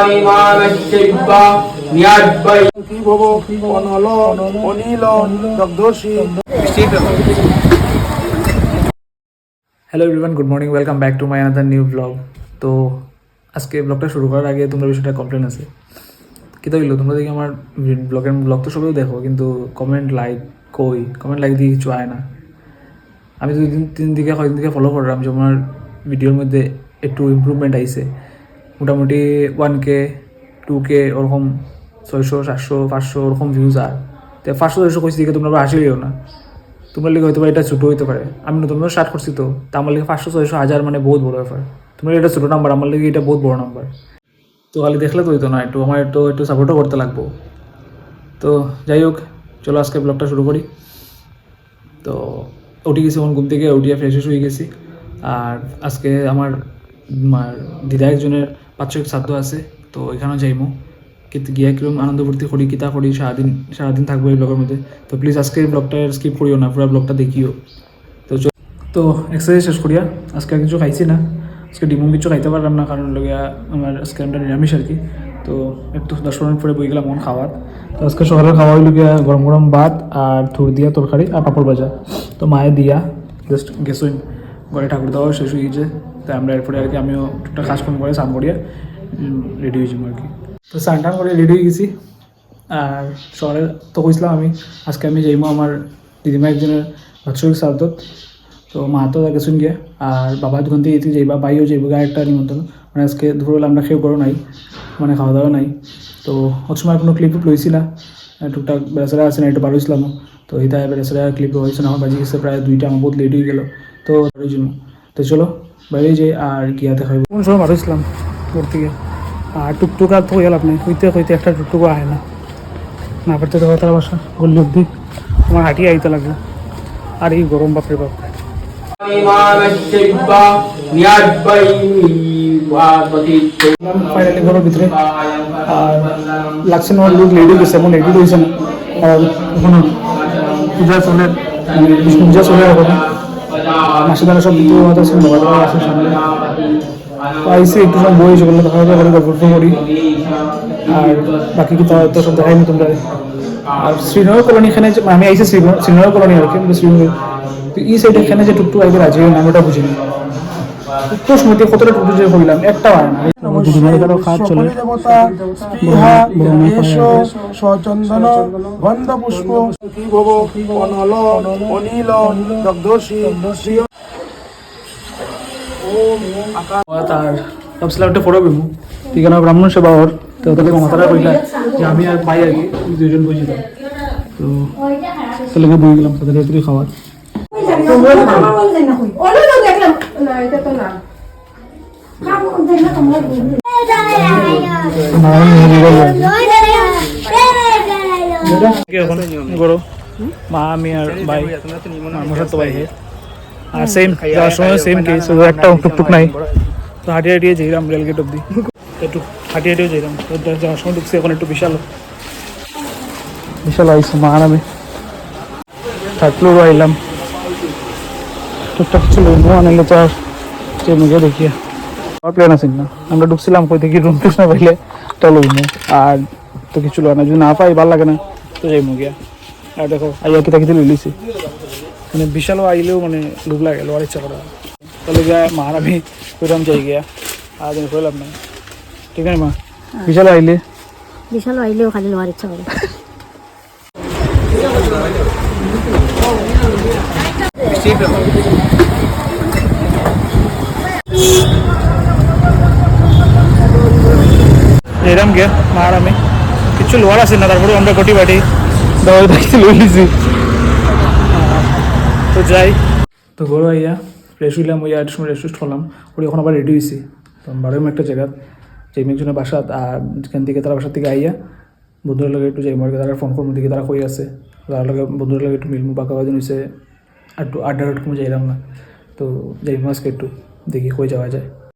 Hello everyone, good morning, welcome back to my another new blog. তো আজকে ব্লগটা শুরু করার আগে তোমরা বিষয়টা কমপ্লেন আছে কী হইলো, তোমরা দেখি আমার ব্লগ তো সবাই দেখো, কিন্তু কমেন্ট লাইক দিয়ে কিছু আয় না। আমি 2-3 দিকে কয়েকদিন থেকে ফলো করলাম যে আমার ভিডিওর মধ্যে একটু ইমপ্রুভমেন্ট আইছে, মোটামুটি 1K 2K ওরকম 600 700 500 ওরকম ভিউজ। আর তো 500-600 কইছি দিকে তোমরা হাসি হইও না, তোমার লিগে হয়তো এটা ছোটো হইতে পারে। আমি নতুন স্টার্ট করছি, তো আমার লিগে 500-600 1000 মানে বহুত বড় ব্যাপার। তোমার এটা ছোটো নাম্বার, আমার লিগে এটা বহুত বড় নাম্বার। তো খালি দেখলে তো হইতো না, আমার একটু সাপোর্টও করতে লাগবো। তো যাই হোক, চলো আজকে ব্লগটা শুরু করি। তো উঠে গেছি ঘুম থেকে, উঠিয়ে ফ্রেশ হয়ে গেছি। আর আজকে আমার দিদা একজনের 500 শ্রাদ্ধ আছে, তো এখানেও যাইমো। গিয়া কিরকম আনন্দ ফুর্তি করি, কিতা করি, সারাদিন থাকবো এই ব্লগের মধ্যে। তো প্লিজ আজকের ব্লগটা স্কিপ করিও না, পুরো ব্লগটা দেখিও। তো এক্সারসাইজ শেষ করিয়া আজকে কিছু খাইছি না, আজকে ডিমো কিছু খাইতে পারলাম না, কারণ লগিয়া আমার আজকে আমরা নিরামিষ আর কি। তো একটু 10 মিনিট পরে বই গেলাম মন খাওয়ার। তো আজকে সকালের খাওয়া হইল গিয়া গরম গরম ভাত আর থুর দিয়া তরকারি আর পাঁপড় ভাজা। তো মায়ে দিয়া জাস্ট গেছুন ঘরে, ঠাকুর দেওয়া শেষ হয়ে গেছে। তাই আমরা এরপরে আর কি আমিও একটা কাজ কম করে স্নান করিয়া রেডি হয়েছি আর কি। তো স্নান টান করে রেডি হয়ে গেছি। আর শহরে তো কইছিলাম আজকে আমি যাইমো আমার দিদিমা একজনের বাৎসরিক শ্রাদ্ধত। তো মা তো গেছুন গিয়ে, আর বাবা দোকান থেকে যাইবা, বাইও যাইব গা একটা নিমন্ত্রণ। মানে আজকে দুপুরবেলা আমরা খেয়ে করো নাই, মানে খাওয়া দাওয়া নাই। তো ওর সময় কোনো ক্লিপ লইছি না, টুকটাক বেড়াচেরা আছে না, একটু বার হয়েছিলাম। তো এই তাই বেড়াচেরা ক্লিপ হয়েছে না, আমার বাজি গেছে প্রায় 2টা, আমার বহুত লেট হয়ে গেলো। তো জন্য তো চলো বাইরে যাই আর গিয়াতে খাইব। কোন সময় বার হয়েছিলাম তোর থেকে, আর টুকটুক আর তো গেল আপনি হইতে একটা টুকটুকু আয় না পারতে তো তার বাসা গল্লি অব্দি আমার হাঁটিয়ে আইতে লাগলো। আর এই গরম বাপরে বাপ। ফাইনালি ঘরের ভিতরে আর লাগছে না, লোক লেডি গেছে, এমন লেডি হয়েছে না। আর এখনো পূজা চলে, পূজা চলে এখন মাসে দ্বারা সব দ্বিতীয় মাথা আছে, মোবাইল আছে সামনে। আইসি একটু সব বই সেগুলো দেখা যাবে, গল্প করি। আর বাকি কি তো সব দেখাইনি তোমরা। আর শ্রীনগর কলোনি, এখানে আমি আইসি শ্রীনগর কলোনি আর কি, শ্রীনগর এই সাইডে এখানে যে টুকটুক আইবে রাজি আমি ওটা বুঝিনি। উত্তর সময় কতটা টুকটুক যে হইলাম একটা হয় না। সচন্দন গন্ধ পুষ্প অনল অনিল দগ্ধসী। আর ভাবছিলাম একটা ফটো পেবো, ঠিক আছে ব্রাহ্মণ সেবা ওর। তো তাদের মাথাটা কইলা যে আমি আর পাই আর কি, দুজন বুঝিতাম। তো তাহলে বই গেলাম তাদের ভেতরে খাওয়ার। মা আমি আর ভাই আমার সাথে ভাই আর সেম যাওয়ার সময় সেম কেস, একটা টুকটুক নাই। তো হাঁটিয়ে যাইলাম রেল গেট অব্দি, একটু হাঁটিয়ে যাইলাম। তো যাওয়ার সময় ঢুকছি, এখন একটু বিশাল আইসি মা আর আমি থার্ড ফ্লোর আইলাম। টুকটাক কিছু লইব আনিলে তো আর যে মুখে দেখিয়া আমার প্ল্যান আছে না। আমরা ঢুকছিলাম কই থেকে রুম টুস না পাইলে তো লইব, আর তো কিছু লয় না, যদি না পাই ভালো লাগে না তো যাই মুখিয়া। আর দেখো আইয়া কিতা লই লিছি, মানে বিশালও আইলেও মানে লোভ লাগে, লোয়ার ইচ্ছা করা। তাহলে গিয়া মার আমি কইলাম যাই গিয়া, আর দিন কইলাম না, ঠিক আছে মা? বিশালও আইলেও খালি লোয়ার ইচ্ছা করে। এরম গিয়া মার আমি কিছু লোয়ার আছে না, তারপরে আমরা গটি বাটি দাওয়াই দেখতে লই লিছি। তো যাই, তো ঘর আইয়া ফ্রেশ হইলাম, ওই আট সময় রেস্ট করলাম, ওই এখন আবার রেডি হয়েছি। তো বারোম একটা জায়গা যে একজনের বাসা, আর যেখান থেকে তারা বাসার থেকে আইয়া বন্ধুদের লগে একটু যাই মার্কে, তারা ফোন করবো দিকে তারা কই আছে, তার লগে বন্ধুদের লগে একটু মিলমু, বাঁকা বাজন হয়েছে একটু আড্ডা কমে যাইলাম না। তো যাই আজকে একটু দেখি কই যাওয়া যায়।